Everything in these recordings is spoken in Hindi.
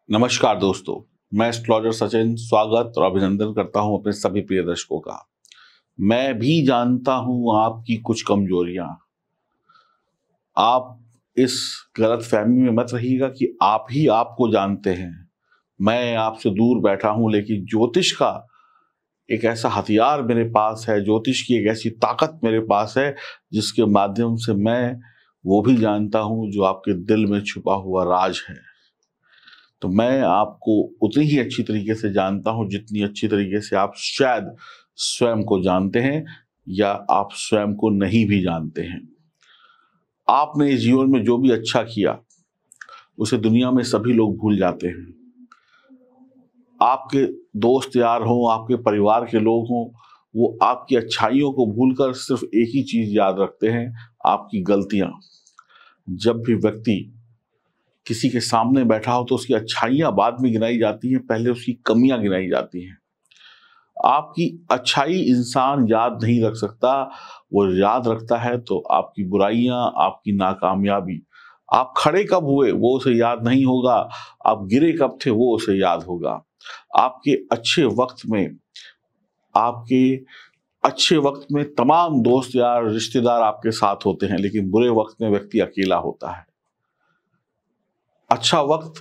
नमस्कार दोस्तों, मैं एस्ट्रोलॉजर सचिन स्वागत और अभिनंदन करता हूं अपने सभी प्रिय दर्शकों का। मैं भी जानता हूं आपकी कुछ कमजोरियां। आप इस गलतफहमी में मत रहिएगा कि आप ही आपको जानते हैं। मैं आपसे दूर बैठा हूं, लेकिन ज्योतिष का एक ऐसा हथियार मेरे पास है, ज्योतिष की एक ऐसी ताकत मेरे पास है जिसके माध्यम से मैं वो भी जानता हूं जो आपके दिल में छुपा हुआ राज है। तो मैं आपको उतनी ही अच्छी तरीके से जानता हूं जितनी अच्छी तरीके से आप शायद स्वयं को जानते हैं या आप स्वयं को नहीं भी जानते हैं। आपने इस जीवन में जो भी अच्छा किया उसे दुनिया में सभी लोग भूल जाते हैं। आपके दोस्त यार हों, आपके परिवार के लोग हों, वो आपकी अच्छाइयों को भूलकर सिर्फ एक ही चीज याद रखते हैं, आपकी गलतियां। जब भी व्यक्ति किसी के सामने बैठा हो तो उसकी अच्छाइयां बाद में गिनाई जाती हैं, पहले उसकी कमियां गिनाई जाती हैं। आपकी अच्छाई इंसान याद नहीं रख सकता, वो याद रखता है तो आपकी बुराइयां, आपकी नाकामयाबी। आप खड़े कब हुए वो उसे याद नहीं होगा, आप गिरे कब थे वो उसे याद होगा। आपके अच्छे वक्त में आपके अच्छे वक्त में तमाम दोस्त यार रिश्तेदार आपके साथ होते हैं, लेकिन बुरे वक्त में व्यक्ति अकेला होता है। अच्छा वक्त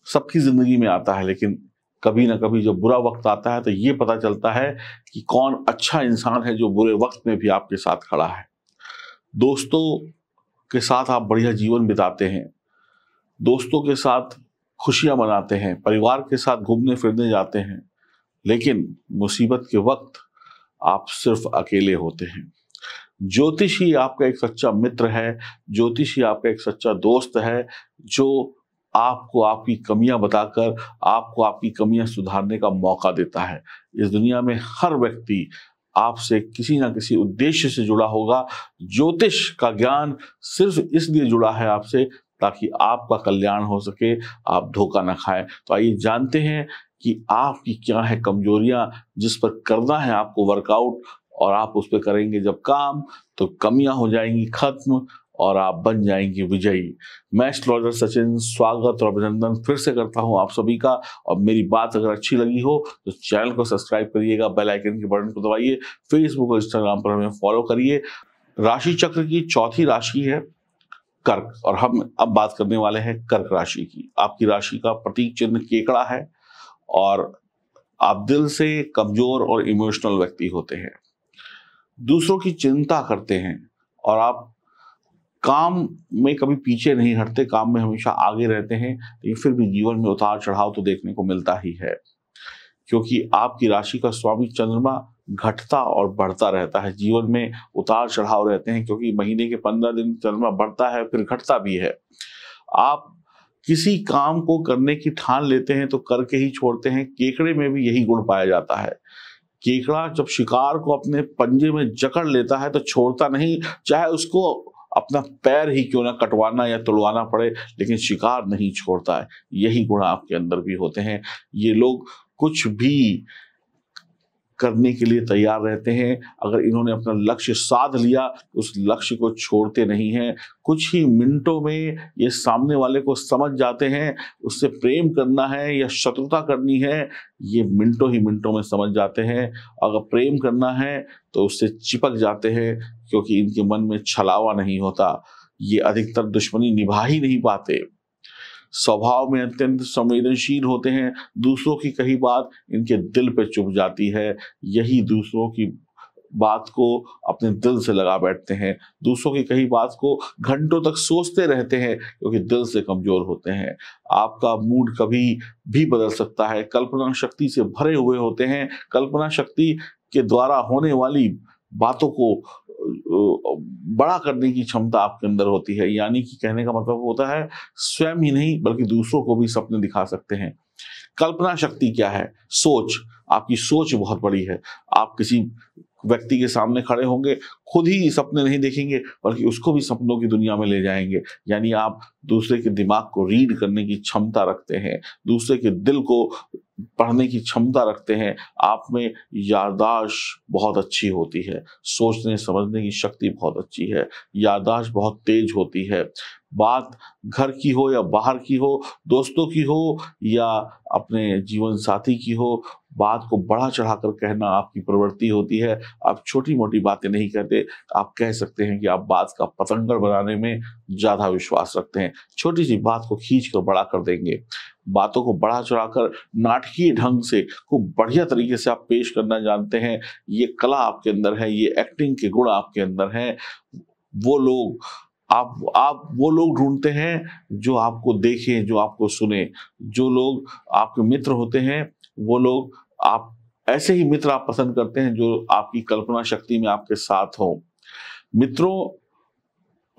सबकी जिंदगी में आता है, लेकिन कभी ना कभी जब बुरा वक्त आता है तो ये पता चलता है कि कौन अच्छा इंसान है जो बुरे वक्त में भी आपके साथ खड़ा है। दोस्तों के साथ आप बढ़िया जीवन बिताते हैं, दोस्तों के साथ खुशियां मनाते हैं, परिवार के साथ घूमने फिरने जाते हैं, लेकिन मुसीबत के वक्त आप सिर्फ अकेले होते हैं। ज्योतिष ही आपका एक सच्चा मित्र है, ज्योतिष ही आपका एक सच्चा दोस्त है जो आपको आपकी कमियां बताकर आपको आपकी कमियां सुधारने का मौका देता है। इस दुनिया में हर व्यक्ति आपसे किसी ना किसी उद्देश्य से जुड़ा होगा। ज्योतिष का ज्ञान सिर्फ इसलिए जुड़ा है आपसे ताकि आपका कल्याण हो सके, आप धोखा ना खाएं। तो आइए जानते हैं कि आपकी क्या है कमजोरियां जिस पर करना है आपको वर्कआउट, और आप उस पर करेंगे जब काम तो कमियां हो जाएंगी खत्म और आप बन जाएंगे विजयी। मैं एस्ट्रोलॉजर सचिन स्वागत और अभिनंदन फिर से करता हूं आप सभी का। और मेरी बात अगर अच्छी लगी हो तो चैनल को सब्सक्राइब करिएगा, बेल आइकन के बटन को दबाइए, फेसबुक और इंस्टाग्राम पर हमें फॉलो करिए। राशि चक्र की चौथी राशि है कर्क, और हम अब बात करने वाले हैं कर्क राशि की। आपकी राशि का प्रतीक चिन्ह केकड़ा है और आप दिल से कमजोर और इमोशनल व्यक्ति होते हैं, दूसरों की चिंता करते हैं और आप काम में कभी पीछे नहीं हटते, काम में हमेशा आगे रहते हैं। लेकिन फिर भी जीवन में उतार चढ़ाव तो देखने को मिलता ही है, क्योंकि आपकी राशि का स्वामी चंद्रमा घटता और बढ़ता रहता है। जीवन में उतार चढ़ाव रहते हैं क्योंकि महीने के 15 दिन चंद्रमा बढ़ता है फिर घटता भी है। आप किसी काम को करने की ठान लेते हैं तो करके ही छोड़ते हैं। केकड़े में भी यही गुण पाया जाता है। केकड़ा जब शिकार को अपने पंजे में जकड़ लेता है तो छोड़ता नहीं, चाहे उसको अपना पैर ही क्यों ना कटवाना या तुड़वाना पड़े, लेकिन शिकार नहीं छोड़ता है। यही गुण आपके अंदर भी होते हैं। ये लोग कुछ भी करने के लिए तैयार रहते हैं। अगर इन्होंने अपना लक्ष्य साध लिया तो उस लक्ष्य को छोड़ते नहीं हैं। कुछ ही मिनटों में ये सामने वाले को समझ जाते हैं, उससे प्रेम करना है या शत्रुता करनी है ये मिनटों ही मिनटों में समझ जाते हैं। अगर प्रेम करना है तो उससे चिपक जाते हैं, क्योंकि इनके मन में छलावा नहीं होता। ये अधिकतर दुश्मनी निभा ही नहीं पाते। स्वभाव में अत्यंत संवेदनशील होते हैं। दूसरों की कही बात इनके दिल पे चुभ जाती है। यही दूसरों की बात को अपने दिल से लगा बैठते हैं। दूसरों की कही बात को घंटों तक सोचते रहते हैं क्योंकि दिल से कमजोर होते हैं। आपका मूड कभी भी बदल सकता है। कल्पना शक्ति से भरे हुए होते हैं। कल्पना शक्ति के द्वारा होने वाली बातों को बड़ा करने की क्षमता आपके अंदर होती है। यानी कि कहने का मतलब होता है स्वयं ही नहीं बल्कि दूसरों को भी सपने दिखा सकते हैं। कल्पना शक्ति क्या है? सोच। आपकी सोच बहुत बड़ी है। आप किसी व्यक्ति के सामने खड़े होंगे, खुद ही सपने नहीं देखेंगे बल्कि उसको भी सपनों की दुनिया में ले जाएंगे। यानी आप दूसरे के दिमाग को रीड करने की क्षमता रखते हैं, दूसरे के दिल को पढ़ने की क्षमता रखते हैं। आप में याददाश्त बहुत अच्छी होती है, सोचने समझने की शक्ति बहुत अच्छी है, याददाश्त बहुत तेज होती है। बात घर की हो या बाहर की हो, दोस्तों की हो या अपने जीवन साथी की हो, बात को बढ़ा चढ़ाकर कहना आपकी प्रवृत्ति होती है। आप छोटी मोटी बातें नहीं कहते। आप कह सकते हैं कि आप बात का पतंगड़ बनाने में ज्यादा विश्वास रखते हैं। छोटी सी बात को खींच कर बड़ा कर देंगे। बातों को बढ़ा चढ़ाकर नाटकीय ढंग से खूब बढ़िया तरीके से आप पेश करना जानते हैं। ये कला आपके अंदर है, ये एक्टिंग के गुण आपके अंदर हैं। वो लोग आप वो लोग ढूंढते हैं जो आपको देखें, जो आपको सुने। जो लोग आपके मित्र होते हैं वो लोग आप ऐसे ही मित्र आप पसंद करते हैं जो आपकी कल्पना शक्ति में आपके साथ हो। मित्रों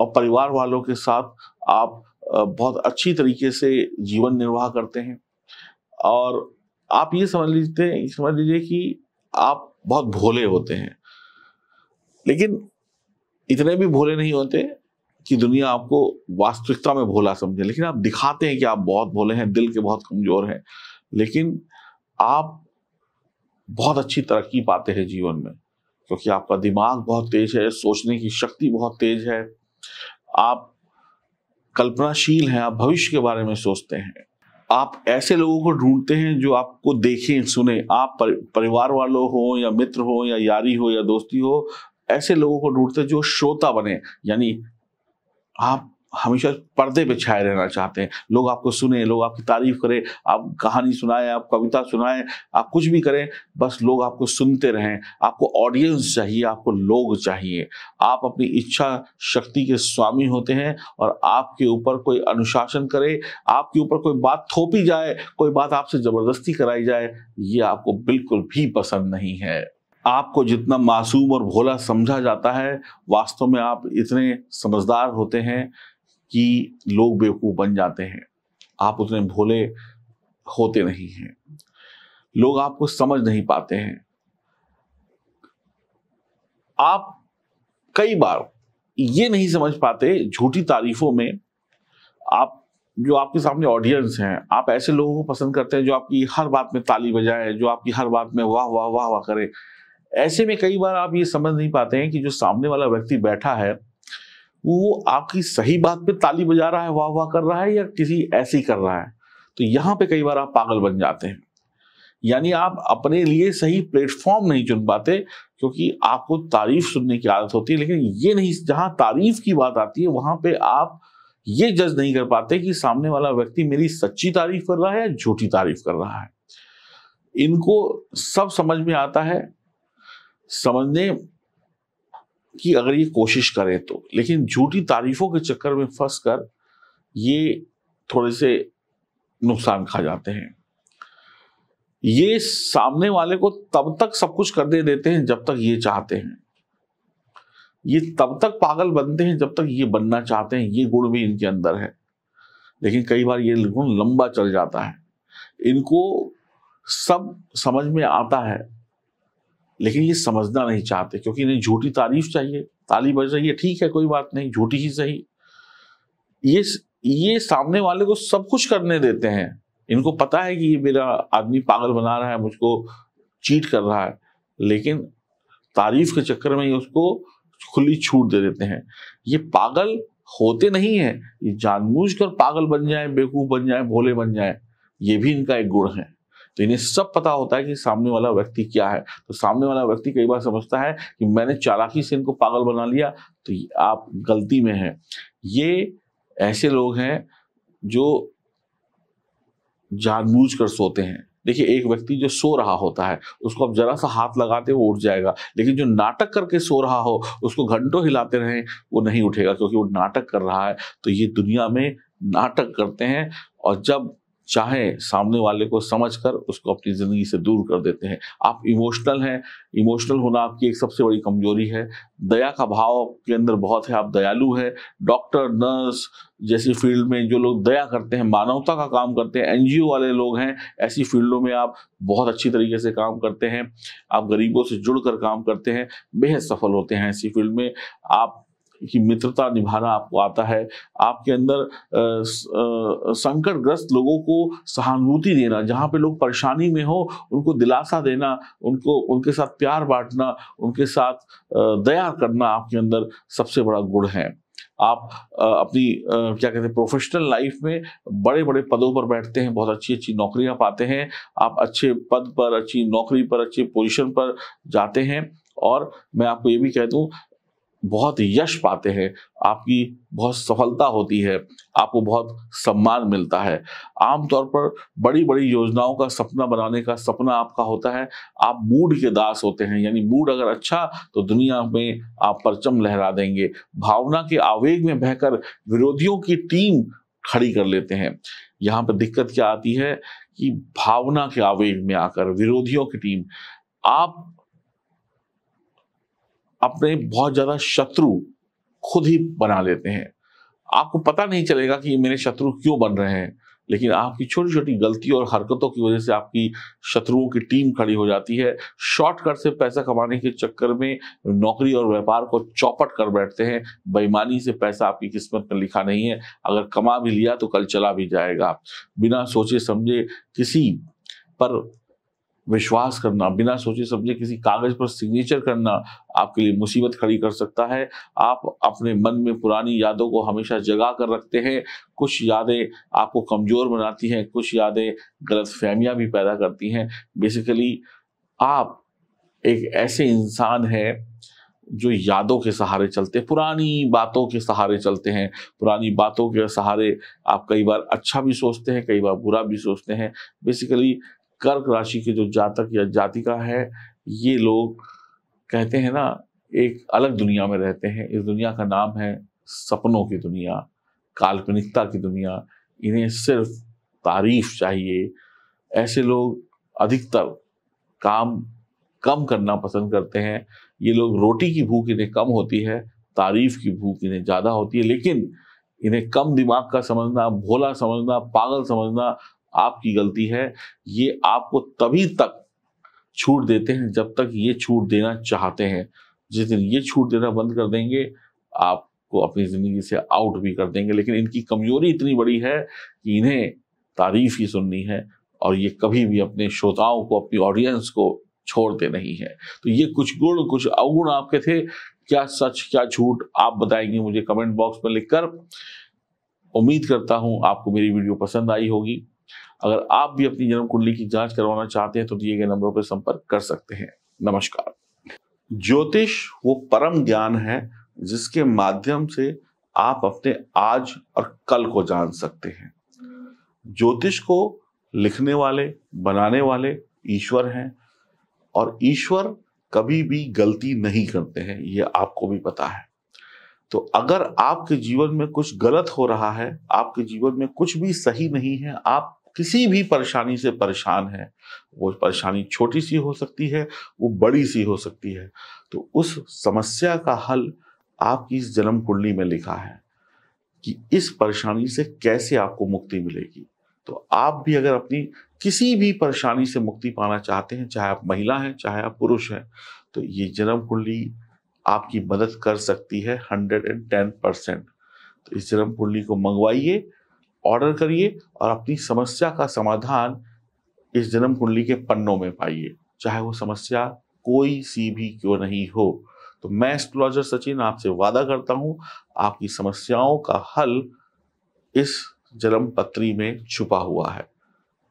और परिवार वालों के साथ आप बहुत अच्छी तरीके से जीवन निर्वाह करते हैं और आप ये समझ लीजिए कि आप बहुत भोले होते हैं, लेकिन इतने भी भोले नहीं होते कि दुनिया आपको वास्तविकता में भोला समझे। लेकिन आप दिखाते हैं कि आप बहुत भोले हैं, दिल के बहुत कमजोर हैं, लेकिन आप बहुत अच्छी तरक्की पाते हैं जीवन में, क्योंकि आपका दिमाग बहुत तेज है, सोचने की शक्ति बहुत तेज है, आप कल्पनाशील हैं, आप भविष्य के बारे में सोचते हैं। आप ऐसे लोगों को ढूंढते हैं जो आपको देखें, सुने। आप परिवार वालों हो या मित्र हो या यारी हो या दोस्ती हो, ऐसे लोगों को ढूंढते हैं जो श्रोता बने। यानी आप हमेशा पर्दे पे छाए रहना चाहते हैं। लोग आपको सुने, लोग आपकी तारीफ करें, आप कहानी सुनाएं, आप कविता सुनाएं, आप कुछ भी करें, बस लोग आपको सुनते रहें। आपको ऑडियंस चाहिए, आपको लोग चाहिए। आप अपनी इच्छा शक्ति के स्वामी होते हैं और आपके ऊपर कोई अनुशासन करे, आपके ऊपर कोई बात थोपी जाए, कोई बात आपसे जबरदस्ती कराई जाए, ये आपको बिल्कुल भी पसंद नहीं है। आपको जितना मासूम और भोला समझा जाता है, वास्तव में आप इतने समझदार होते हैं कि लोग बेवकूफ बन जाते हैं। आप उतने भोले होते नहीं हैं, लोग आपको समझ नहीं पाते हैं। आप कई बार ये नहीं समझ पाते झूठी तारीफों में। आप जो आपके सामने ऑडियंस हैं, आप ऐसे लोगों को पसंद करते हैं जो आपकी हर बात में ताली बजाए, जो आपकी हर बात में वाह वाह वाह वाह करे। ऐसे में कई बार आप ये समझ नहीं पाते हैं कि जो सामने वाला व्यक्ति बैठा है वो आपकी सही बात पे ताली बजा रहा है, वाह वाह कर रहा है, या किसी ऐसी कर रहा है। तो यहां पे कई बार आप पागल बन जाते हैं। यानी आप अपने लिए सही प्लेटफॉर्म नहीं चुन पाते, क्योंकि आपको तारीफ सुनने की आदत होती है, लेकिन ये नहीं, जहां तारीफ की बात आती है वहां पे आप ये जज नहीं कर पाते कि सामने वाला व्यक्ति मेरी सच्ची तारीफ कर रहा है या झूठी तारीफ कर रहा है। इनको सब समझ में आता है, समझने कि अगर ये कोशिश करें तो, लेकिन झूठी तारीफों के चक्कर में फंसकर ये थोड़े से नुकसान खा जाते हैं। ये सामने वाले को तब तक सब कुछ करने देते हैं जब तक ये चाहते हैं। ये तब तक पागल बनते हैं जब तक ये बनना चाहते हैं। ये गुण भी इनके अंदर है, लेकिन कई बार ये गुण लंबा चल जाता है। इनको सब समझ में आता है, लेकिन ये समझना नहीं चाहते, क्योंकि इन्हें झूठी तारीफ चाहिए। ताली बज रही है, ठीक है, कोई बात नहीं, झूठी ही सही। ये सामने वाले को सब कुछ करने देते हैं। इनको पता है कि ये मेरा आदमी पागल बना रहा है, मुझको चीट कर रहा है, लेकिन तारीफ के चक्कर में ये उसको खुली छूट दे देते हैं। ये पागल होते नहीं है, ये जानबूझकर पागल बन जाए, बेवकूफ बन जाए, भोले बन जाए। ये भी इनका एक गुण है। तो इन्हें सब पता होता है कि सामने वाला व्यक्ति क्या है। तो सामने वाला व्यक्ति कई बार समझता है कि मैंने चालाकी से इनको पागल बना लिया, तो आप गलती में हैं। ये ऐसे लोग हैं जो जानबूझकर सोते हैं। देखिए, एक व्यक्ति जो सो रहा होता है उसको आप जरा सा हाथ लगाते वो उठ जाएगा, लेकिन जो नाटक करके सो रहा हो उसको घंटों हिलाते रहें वो नहीं उठेगा, क्योंकि वो नाटक कर रहा है। तो ये दुनिया में नाटक करते हैं और जब चाहे सामने वाले को समझकर उसको अपनी जिंदगी से दूर कर देते हैं। आप इमोशनल हैं, इमोशनल होना आपकी एक सबसे बड़ी कमजोरी है। दया का भाव आपके अंदर बहुत है, आप दयालु हैं। डॉक्टर, नर्स जैसी फील्ड में जो लोग दया करते हैं, मानवता का काम करते हैं, एनजीओ वाले लोग हैं, ऐसी फील्डों में आप बहुत अच्छी तरीके से काम करते हैं। आप गरीबों से जुड़कर काम करते हैं, बेहद सफल होते हैं ऐसी फील्ड में। आप की मित्रता निभाना आपको आता है। आपके अंदर संकटग्रस्त लोगों को सहानुभूति देना, जहाँ पे लोग परेशानी में हो उनको दिलासा देना, उनके साथ प्यार बांटना, उनके साथ दया करना आपके अंदर सबसे बड़ा गुण है। आप अपनी क्या कहते हैं प्रोफेशनल लाइफ में बड़े बड़े पदों पर बैठते हैं, बहुत अच्छी अच्छी नौकरियां पाते हैं, आप अच्छे पद पर, अच्छी नौकरी पर, अच्छी पोजीशन पर जाते हैं। और मैं आपको ये भी कह दूं, बहुत यश पाते हैं, आपकी बहुत सफलता होती है, आपको बहुत सम्मान मिलता है। आमतौर पर बड़ी बड़ी योजनाओं का सपना बनाने का सपना आपका होता है। आप मूड के दास होते हैं, यानी मूड अगर अच्छा तो दुनिया में आप परचम लहरा देंगे। भावना के आवेग में बहकर विरोधियों की टीम खड़ी कर लेते हैं। यहाँ पर दिक्कत क्या आती है कि भावना के आवेग में आकर विरोधियों की टीम, आप अपने बहुत ज्यादा शत्रु खुद ही बना लेते हैं। आपको पता नहीं चलेगा कि ये मेरे शत्रु क्यों बन रहे हैं, लेकिन आपकी छोटी छोटी गलतियों और हरकतों की वजह से आपकी शत्रुओं की टीम खड़ी हो जाती है। शॉर्टकट से पैसा कमाने के चक्कर में नौकरी और व्यापार को चौपट कर बैठते हैं। बेईमानी से पैसा आपकी किस्मत में लिखा नहीं है, अगर कमा भी लिया तो कल चला भी जाएगा। बिना सोचे समझे किसी पर विश्वास करना, बिना सोचे समझे किसी कागज पर सिग्नेचर करना आपके लिए मुसीबत खड़ी कर सकता है। आप अपने मन में पुरानी यादों को हमेशा जगा कर रखते हैं। कुछ यादें आपको कमजोर बनाती हैं, कुछ यादें गलतफहमियां भी पैदा करती हैं। बेसिकली आप एक ऐसे इंसान हैं जो यादों के सहारे चलते, पुरानी बातों के सहारे चलते हैं। पुरानी बातों के सहारे आप कई बार अच्छा भी सोचते हैं, कई बार बुरा भी सोचते हैं। बेसिकली कर्क राशि के जो जातक या जातिका है, ये लोग कहते हैं ना, एक अलग दुनिया में रहते हैं। इस दुनिया का नाम है सपनों की दुनिया, काल्पनिकता की दुनिया। इन्हें सिर्फ तारीफ चाहिए। ऐसे लोग अधिकतर काम कम करना पसंद करते हैं। ये लोग, रोटी की भूख इन्हें कम होती है, तारीफ की भूख इन्हें ज्यादा होती है। लेकिन इन्हें कम दिमाग का समझना, भोला समझना, पागल समझना आपकी गलती है। ये आपको तभी तक छूट देते हैं जब तक ये छूट देना चाहते हैं। जिस दिन ये छूट देना बंद कर देंगे, आपको अपनी जिंदगी से आउट भी कर देंगे। लेकिन इनकी कमजोरी इतनी बड़ी है कि इन्हें तारीफ ही सुननी है, और ये कभी भी अपने श्रोताओं को, अपनी ऑडियंस को छोड़ते नहीं है। तो ये कुछ गुण, कुछ अवगुण आपके थे। क्या सच क्या झूठ आप बताएंगे मुझे कमेंट बॉक्स में लिखकर। उम्मीद करता हूं आपको मेरी वीडियो पसंद आई होगी। अगर आप भी अपनी जन्म कुंडली की जांच करवाना चाहते हैं तो दिए गए नंबरों पर संपर्क कर सकते हैं। नमस्कार। ज्योतिष वो परम ज्ञान है जिसके माध्यम से आप अपने आज और कल को जान सकते हैं। ज्योतिष को लिखने वाले, बनाने वाले ईश्वर हैं, और ईश्वर कभी भी गलती नहीं करते हैं, ये आपको भी पता है। तो अगर आपके जीवन में कुछ गलत हो रहा है, आपके जीवन में कुछ भी सही नहीं है, आप किसी भी परेशानी से परेशान है, वो परेशानी छोटी सी हो सकती है, वो बड़ी सी हो सकती है, तो उस समस्या का हल आपकी इस जन्म कुंडली में लिखा है कि इस परेशानी से कैसे आपको मुक्ति मिलेगी। तो आप भी अगर अपनी किसी भी परेशानी से मुक्ति पाना चाहते हैं, चाहे आप महिला हैं, चाहे आप पुरुष हैं, तो ये जन्म कुंडली आपकी मदद कर सकती है 110%। तो इस जन्म कुंडली को मंगवाइए, ऑर्डर करिए, और अपनी समस्या का समाधान इस जन्म कुंडली के पन्नों में पाइए, चाहे वो समस्या कोई सी भी क्यों नहीं हो। तो मैं एस्ट्रोलॉजर सचिन आपसे वादा करता हूं, आपकी समस्याओं का हल इस जन्म पत्री में छुपा हुआ है।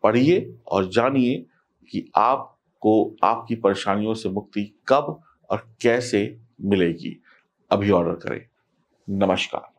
पढ़िए और जानिए कि आपको आपकी परेशानियों से मुक्ति कब और कैसे मिलेगी। अभी ऑर्डर करें। नमस्कार।